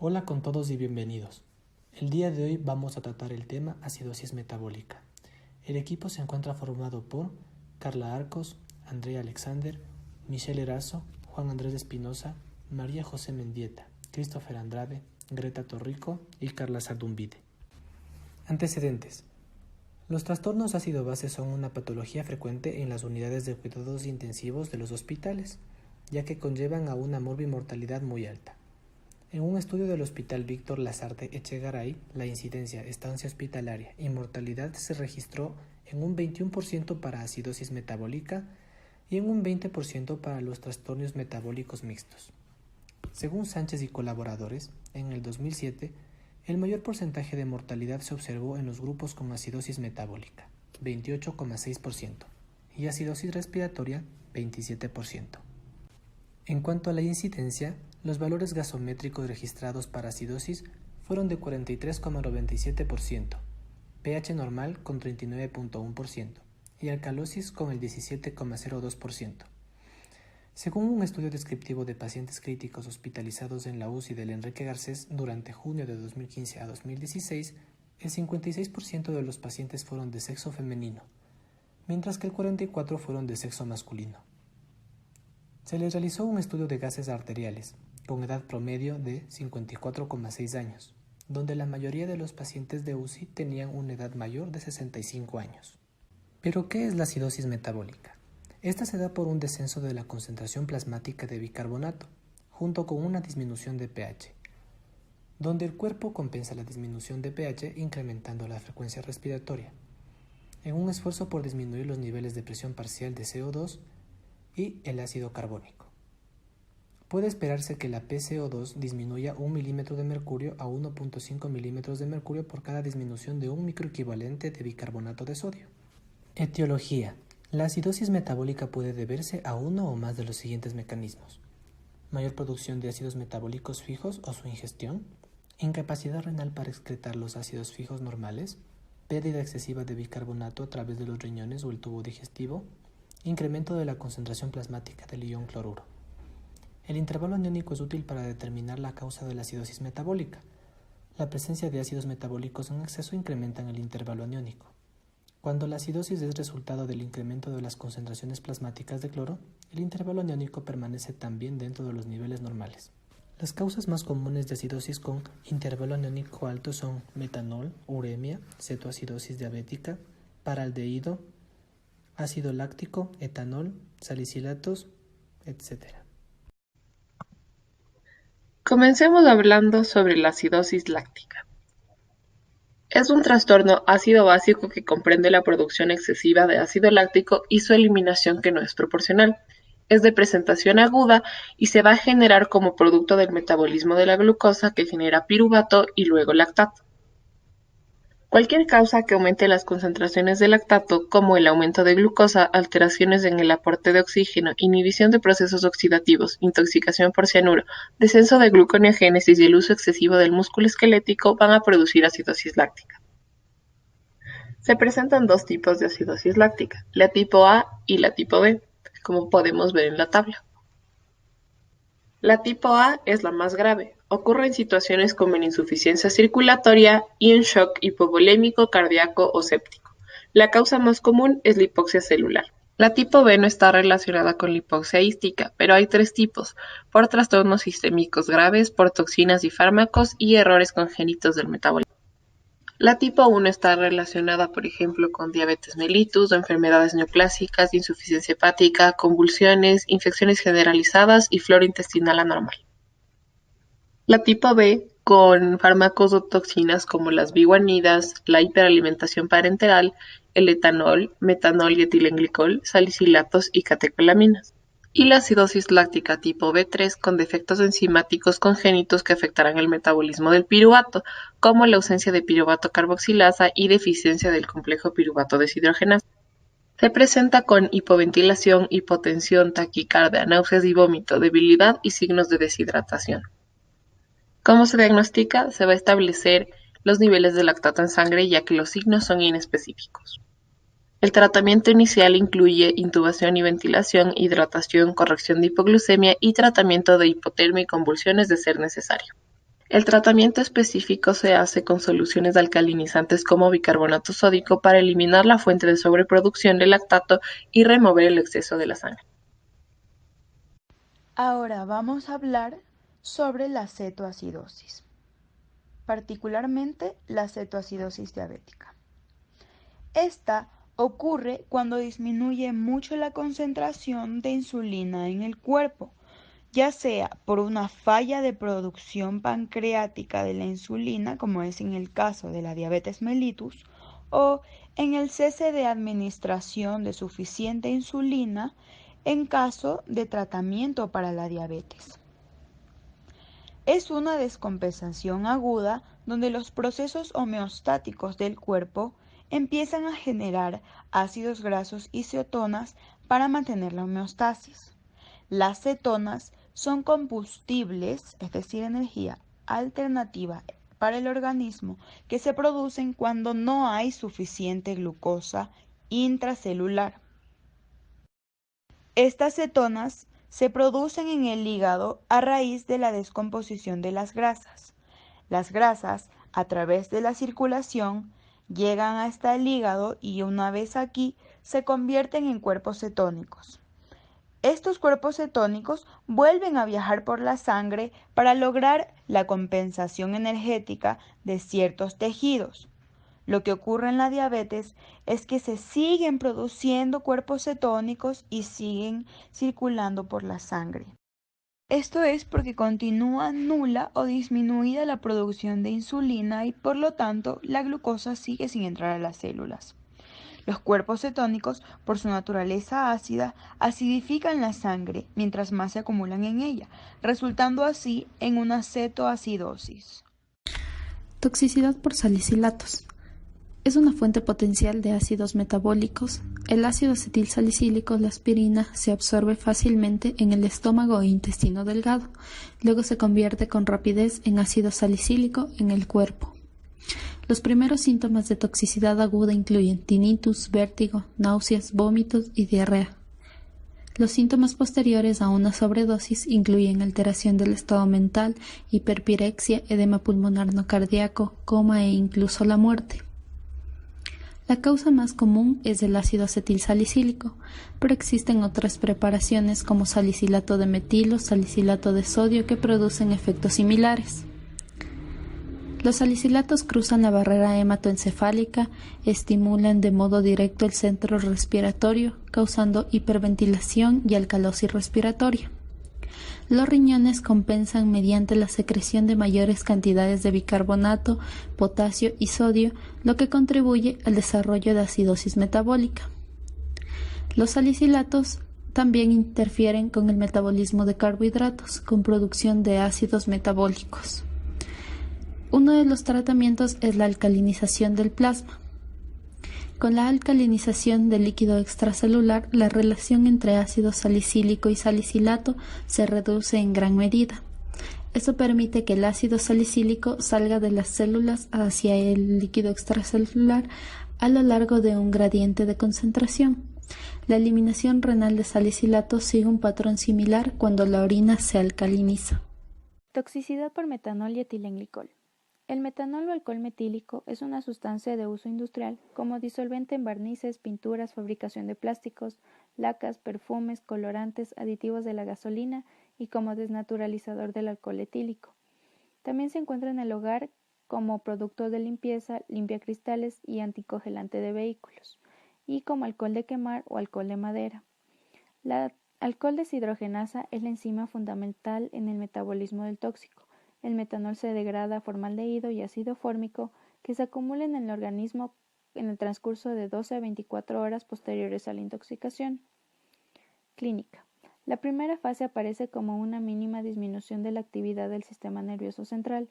Hola con todos y bienvenidos. El día de hoy vamos a tratar el tema acidosis metabólica. El equipo se encuentra formado por Carla Arcos, Andrea Alexander, Michelle Erazo, Juan Andrés Espinosa, María José Mendieta, Christopher Andrade, Greta Torrico y Carla Sardumbide. Antecedentes. Los trastornos ácido-base son una patología frecuente en las unidades de cuidados intensivos de los hospitales, ya que conllevan a una morbimortalidad muy alta. En un estudio del Hospital Víctor Lasarte Echegaray, la incidencia, estancia hospitalaria y mortalidad se registró en un 21% para acidosis metabólica y en un 20% para los trastornos metabólicos mixtos. Según Sánchez y colaboradores, en el 2007, el mayor porcentaje de mortalidad se observó en los grupos con acidosis metabólica, 28,6%, y acidosis respiratoria, 27%. En cuanto a la incidencia, los valores gasométricos registrados para acidosis fueron de 43,97%, pH normal con 39,1% y alcalosis con el 17,02%. Según un estudio descriptivo de pacientes críticos hospitalizados en la UCI del Enrique Garcés durante junio de 2015 a 2016, el 56% de los pacientes fueron de sexo femenino, mientras que el 44% fueron de sexo masculino. Se les realizó un estudio de gases arteriales, con edad promedio de 54,6 años, donde la mayoría de los pacientes de UCI tenían una edad mayor de 65 años. ¿Pero qué es la acidosis metabólica? Esta se da por un descenso de la concentración plasmática de bicarbonato, junto con una disminución de pH, donde el cuerpo compensa la disminución de pH incrementando la frecuencia respiratoria, en un esfuerzo por disminuir los niveles de presión parcial de CO2 y el ácido carbónico. Puede esperarse que la PCO2 disminuya 1 milímetro de mercurio a 1,5 milímetros de mercurio por cada disminución de un microequivalente de bicarbonato de sodio. Etiología. La acidosis metabólica puede deberse a uno o más de los siguientes mecanismos: mayor producción de ácidos metabólicos fijos o su ingestión, incapacidad renal para excretar los ácidos fijos normales, pérdida excesiva de bicarbonato a través de los riñones o el tubo digestivo, incremento de la concentración plasmática del ion cloruro. El intervalo aniónico es útil para determinar la causa de la acidosis metabólica. La presencia de ácidos metabólicos en exceso incrementa el intervalo aniónico. Cuando la acidosis es resultado del incremento de las concentraciones plasmáticas de cloro, el intervalo aniónico permanece también dentro de los niveles normales. Las causas más comunes de acidosis con intervalo aniónico alto son metanol, uremia, cetoacidosis diabética, paraldehído, ácido láctico, etanol, salicilatos, etc. Comencemos hablando sobre la acidosis láctica. Es un trastorno ácido-básico que comprende la producción excesiva de ácido láctico y su eliminación que no es proporcional. Es de presentación aguda y se va a generar como producto del metabolismo de la glucosa que genera piruvato y luego lactato. Cualquier causa que aumente las concentraciones de lactato, como el aumento de glucosa, alteraciones en el aporte de oxígeno, inhibición de procesos oxidativos, intoxicación por cianuro, descenso de gluconeogénesis y el uso excesivo del músculo esquelético van a producir acidosis láctica. Se presentan dos tipos de acidosis láctica, la tipo A y la tipo B, como podemos ver en la tabla. La tipo A es la más grave. Ocurre en situaciones como en insuficiencia circulatoria y en shock hipovolémico, cardíaco o séptico. La causa más común es la hipoxia celular. La tipo B no está relacionada con la hipoxia ística, pero hay tres tipos: por trastornos sistémicos graves, por toxinas y fármacos y errores congénitos del metabolismo. La tipo 1 está relacionada, por ejemplo, con diabetes mellitus o enfermedades neoplásicas, insuficiencia hepática, convulsiones, infecciones generalizadas y flora intestinal anormal. La tipo B, con fármacos o toxinas como las biguanidas, la hiperalimentación parenteral, el etanol, metanol y etilenglicol, salicilatos y catecolaminas. Y la acidosis láctica tipo B3 con defectos enzimáticos congénitos que afectarán el metabolismo del piruvato, como la ausencia de piruvato carboxilasa y deficiencia del complejo piruvato deshidrogenasa. Se presenta con hipoventilación, hipotensión, taquicardia, náuseas y vómito, debilidad y signos de deshidratación. ¿Cómo se diagnostica? Se va a establecer los niveles de lactato en sangre, ya que los signos son inespecíficos. El tratamiento inicial incluye intubación y ventilación, hidratación, corrección de hipoglucemia y tratamiento de hipotermia y convulsiones de ser necesario. El tratamiento específico se hace con soluciones alcalinizantes como bicarbonato sódico para eliminar la fuente de sobreproducción de lactato y remover el exceso de la sangre. Ahora vamos a hablar sobre la cetoacidosis, particularmente la cetoacidosis diabética. Esta ocurre cuando disminuye mucho la concentración de insulina en el cuerpo, ya sea por una falla de producción pancreática de la insulina, como es en el caso de la diabetes mellitus, o en el cese de administración de suficiente insulina en caso de tratamiento para la diabetes. Es una descompensación aguda donde los procesos homeostáticos del cuerpo empiezan a generar ácidos grasos y cetonas para mantener la homeostasis. Las cetonas son combustibles, es decir, energía alternativa para el organismo que se producen cuando no hay suficiente glucosa intracelular. Estas cetonas se producen en el hígado a raíz de la descomposición de las grasas. Las grasas, a través de la circulación, llegan hasta el hígado y una vez aquí se convierten en cuerpos cetónicos. Estos cuerpos cetónicos vuelven a viajar por la sangre para lograr la compensación energética de ciertos tejidos. Lo que ocurre en la diabetes es que se siguen produciendo cuerpos cetónicos y siguen circulando por la sangre. Esto es porque continúa nula o disminuida la producción de insulina y por lo tanto la glucosa sigue sin entrar a las células. Los cuerpos cetónicos, por su naturaleza ácida, acidifican la sangre mientras más se acumulan en ella, resultando así en una cetoacidosis. Toxicidad por salicilatos. Es una fuente potencial de ácidos metabólicos. El ácido acetilsalicílico, la aspirina, se absorbe fácilmente en el estómago e intestino delgado. Luego se convierte con rapidez en ácido salicílico en el cuerpo. Los primeros síntomas de toxicidad aguda incluyen tinnitus, vértigo, náuseas, vómitos y diarrea. Los síntomas posteriores a una sobredosis incluyen alteración del estado mental, hiperpirexia, edema pulmonar no cardíaco, coma e incluso la muerte. La causa más común es el ácido acetilsalicílico, pero existen otras preparaciones como salicilato de metilo, salicilato de sodio que producen efectos similares. Los salicilatos cruzan la barrera hematoencefálica, estimulan de modo directo el centro respiratorio, causando hiperventilación y alcalosis respiratoria. Los riñones compensan mediante la secreción de mayores cantidades de bicarbonato, potasio y sodio, lo que contribuye al desarrollo de acidosis metabólica. Los salicilatos también interfieren con el metabolismo de carbohidratos, con producción de ácidos metabólicos. Uno de los tratamientos es la alcalinización del plasma. Con la alcalinización del líquido extracelular, la relación entre ácido salicílico y salicilato se reduce en gran medida. Eso permite que el ácido salicílico salga de las células hacia el líquido extracelular a lo largo de un gradiente de concentración. La eliminación renal de salicilato sigue un patrón similar cuando la orina se alcaliniza. Toxicidad por metanol y etilenglicol. El metanol o alcohol metílico es una sustancia de uso industrial como disolvente en barnices, pinturas, fabricación de plásticos, lacas, perfumes, colorantes, aditivos de la gasolina y como desnaturalizador del alcohol etílico. También se encuentra en el hogar como producto de limpieza, limpiacristales y anticongelante de vehículos, y como alcohol de quemar o alcohol de madera. La alcohol deshidrogenasa es la enzima fundamental en el metabolismo del tóxico. El metanol se degrada a formaldehído y ácido fórmico que se acumulan en el organismo en el transcurso de 12 a 24 horas posteriores a la intoxicación. Clínica. La primera fase aparece como una mínima disminución de la actividad del sistema nervioso central,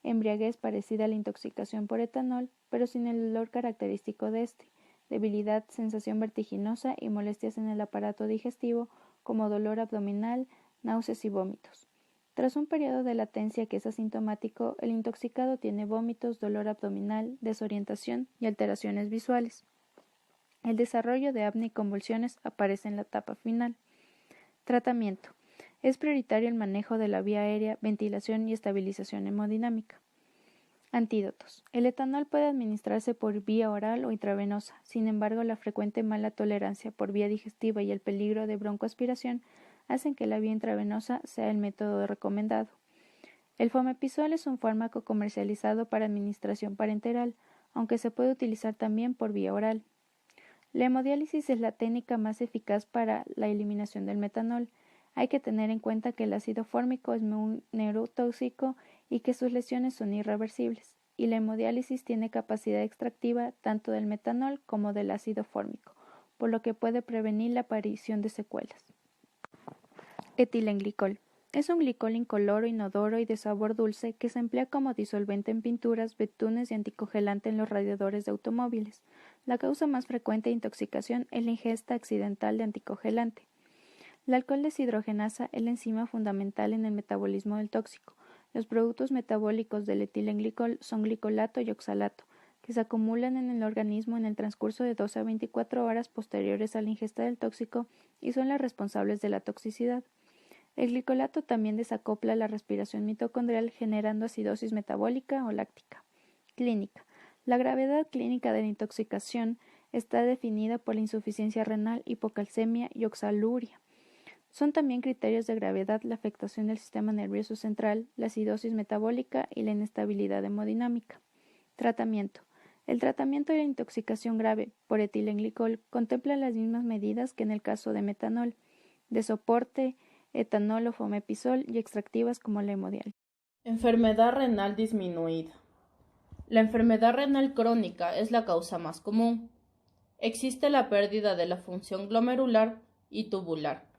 embriaguez parecida a la intoxicación por etanol, pero sin el olor característico de este, debilidad, sensación vertiginosa y molestias en el aparato digestivo como dolor abdominal, náuseas y vómitos. Tras un periodo de latencia que es asintomático, el intoxicado tiene vómitos, dolor abdominal, desorientación y alteraciones visuales. El desarrollo de apnea y convulsiones aparece en la etapa final. Tratamiento. Es prioritario el manejo de la vía aérea, ventilación y estabilización hemodinámica. Antídotos. El etanol puede administrarse por vía oral o intravenosa. Sin embargo, la frecuente mala tolerancia por vía digestiva y el peligro de broncoaspiración hacen que la vía intravenosa sea el método recomendado. El Fomepizol es un fármaco comercializado para administración parenteral, aunque se puede utilizar también por vía oral. La hemodiálisis es la técnica más eficaz para la eliminación del metanol. Hay que tener en cuenta que el ácido fórmico es muy neurotóxico y que sus lesiones son irreversibles, y la hemodiálisis tiene capacidad extractiva tanto del metanol como del ácido fórmico, por lo que puede prevenir la aparición de secuelas. Etilenglicol. Es un glicol incoloro, inodoro y de sabor dulce que se emplea como disolvente en pinturas, betunes y anticongelante en los radiadores de automóviles. La causa más frecuente de intoxicación es la ingesta accidental de anticongelante. La alcohol deshidrogenasa es la enzima fundamental en el metabolismo del tóxico. Los productos metabólicos del etilenglicol son glicolato y oxalato, que se acumulan en el organismo en el transcurso de 12 a 24 horas posteriores a la ingesta del tóxico y son las responsables de la toxicidad. El glicolato también desacopla la respiración mitocondrial generando acidosis metabólica o láctica. Clínica. La gravedad clínica de la intoxicación está definida por la insuficiencia renal, hipocalcemia y oxaluria. Son también criterios de gravedad la afectación del sistema nervioso central, la acidosis metabólica y la inestabilidad hemodinámica. Tratamiento. El tratamiento de la intoxicación grave por etilenglicol contempla las mismas medidas que en el caso de metanol, de soporte, etanol o fomepizol y extractivas como la hemodiálisis. Enfermedad renal disminuida. La enfermedad renal crónica es la causa más común. Existe la pérdida de la función glomerular y tubular,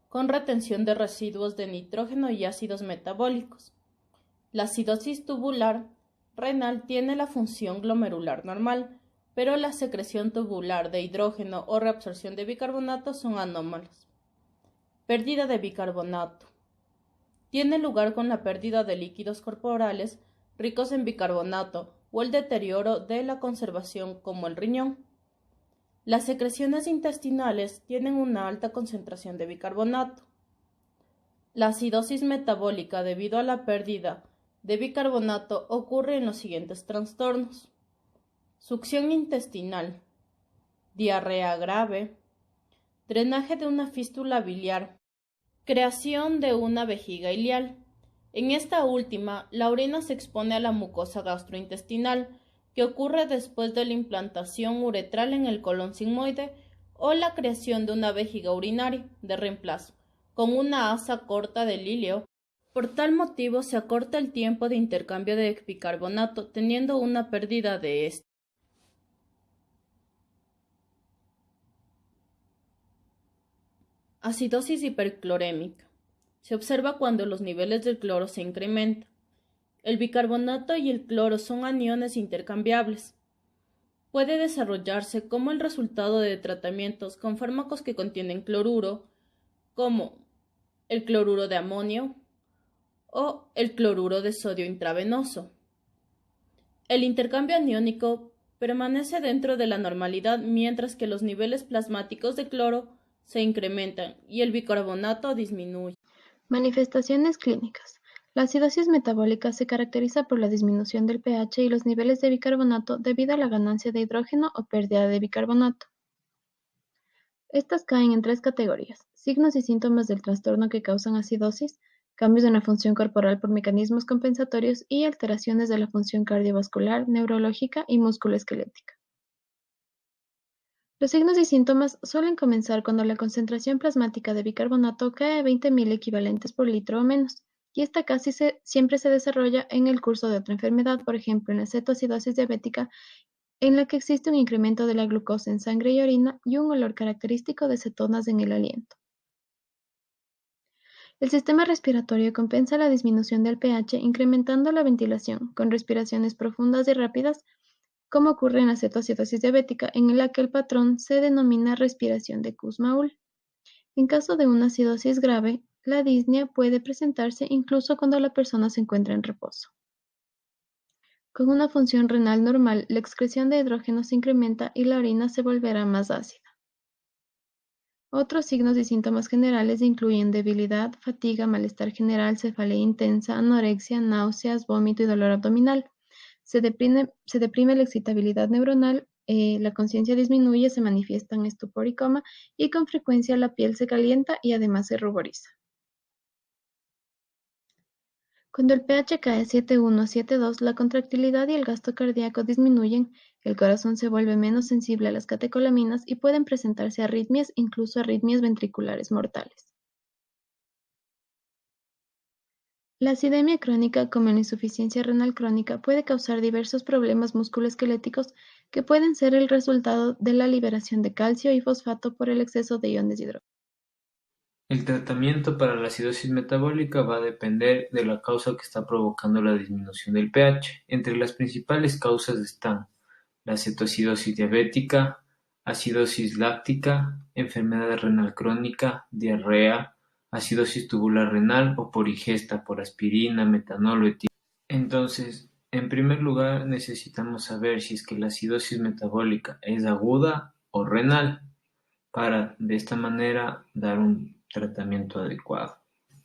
con retención de residuos de nitrógeno y ácidos metabólicos. La acidosis tubular renal tiene la función glomerular normal, pero la secreción tubular de hidrógeno o reabsorción de bicarbonato son anómalas. Pérdida de bicarbonato. Tiene lugar con la pérdida de líquidos corporales ricos en bicarbonato o el deterioro de la conservación como el riñón. Las secreciones intestinales tienen una alta concentración de bicarbonato. La acidosis metabólica debido a la pérdida de bicarbonato ocurre en los siguientes trastornos: succión intestinal, diarrea grave, drenaje de una fístula biliar, creación de una vejiga ileal. En esta última, la orina se expone a la mucosa gastrointestinal, que ocurre después de la implantación uretral en el colon sigmoide o la creación de una vejiga urinaria de reemplazo, con una asa corta del íleo. Por tal motivo se acorta el tiempo de intercambio de bicarbonato, teniendo una pérdida de este. Acidosis hiperclorémica. Se observa cuando los niveles del cloro se incrementan. El bicarbonato y el cloro son aniones intercambiables. Puede desarrollarse como el resultado de tratamientos con fármacos que contienen cloruro, como el cloruro de amonio o el cloruro de sodio intravenoso. El intercambio aniónico permanece dentro de la normalidad mientras que los niveles plasmáticos de cloro se incrementan y el bicarbonato disminuye. Manifestaciones clínicas. La acidosis metabólica se caracteriza por la disminución del pH y los niveles de bicarbonato debido a la ganancia de hidrógeno o pérdida de bicarbonato. Estas caen en tres categorías: signos y síntomas del trastorno que causan acidosis, cambios en la función corporal por mecanismos compensatorios y alteraciones de la función cardiovascular, neurológica y musculoesquelética. Los signos y síntomas suelen comenzar cuando la concentración plasmática de bicarbonato cae a 20.000 equivalentes por litro o menos, y esta casi siempre se desarrolla en el curso de otra enfermedad, por ejemplo en la cetoacidosis diabética, en la que existe un incremento de la glucosa en sangre y orina y un olor característico de cetonas en el aliento. El sistema respiratorio compensa la disminución del pH incrementando la ventilación, con respiraciones profundas y rápidas, como ocurre en la cetoacidosis diabética, en la que el patrón se denomina respiración de Kussmaul. En caso de una acidosis grave, la disnea puede presentarse incluso cuando la persona se encuentra en reposo. Con una función renal normal, la excreción de hidrógeno se incrementa y la orina se volverá más ácida. Otros signos y síntomas generales incluyen debilidad, fatiga, malestar general, cefalea intensa, anorexia, náuseas, vómito y dolor abdominal. Se deprime la excitabilidad neuronal, la conciencia disminuye, se manifiestan estupor y coma, y con frecuencia la piel se calienta y además se ruboriza. Cuando el pH cae 7,1 a 7,2, la contractilidad y el gasto cardíaco disminuyen, el corazón se vuelve menos sensible a las catecolaminas y pueden presentarse arritmias, incluso arritmias ventriculares mortales. La acidemia crónica, como la insuficiencia renal crónica, puede causar diversos problemas musculoesqueléticos que pueden ser el resultado de la liberación de calcio y fosfato por el exceso de iones de hidrógeno. El tratamiento para la acidosis metabólica va a depender de la causa que está provocando la disminución del pH. Entre las principales causas están la cetoacidosis diabética, acidosis láctica, enfermedad renal crónica, diarrea, acidosis tubular renal o por ingesta por aspirina, metanol o etileno. Entonces, en primer lugar, necesitamos saber si es que la acidosis metabólica es aguda o renal, para de esta manera dar un tratamiento adecuado.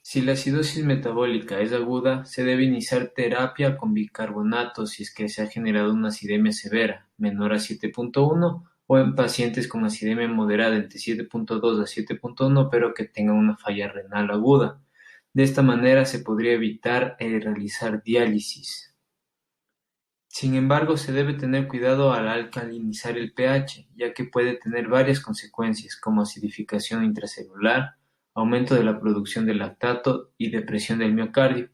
Si la acidosis metabólica es aguda, se debe iniciar terapia con bicarbonato si es que se ha generado una acidemia severa, menor a 7,1, o en pacientes con acidemia moderada entre 7,2 a 7,1, pero que tengan una falla renal aguda. De esta manera se podría evitar realizar diálisis. Sin embargo, se debe tener cuidado al alcalinizar el pH, ya que puede tener varias consecuencias, como acidificación intracelular, aumento de la producción de lactato y depresión del miocardio.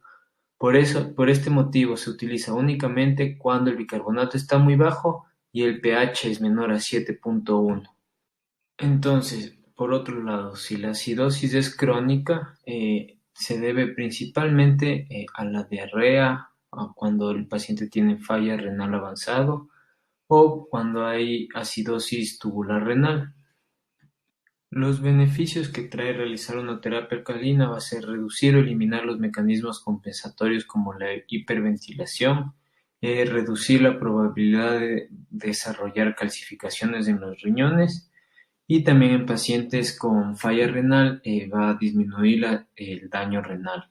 Por este motivo, se utiliza únicamente cuando el bicarbonato está muy bajo y el pH es menor a 7,1. Entonces, por otro lado, si la acidosis es crónica, se debe principalmente a la diarrea, cuando el paciente tiene falla renal avanzado o cuando hay acidosis tubular renal. Los beneficios que trae realizar una terapia alcalina va a ser reducir o eliminar los mecanismos compensatorios como la hiperventilación, reducir la probabilidad de desarrollar calcificaciones en los riñones y también en pacientes con falla renal va a disminuir el daño renal.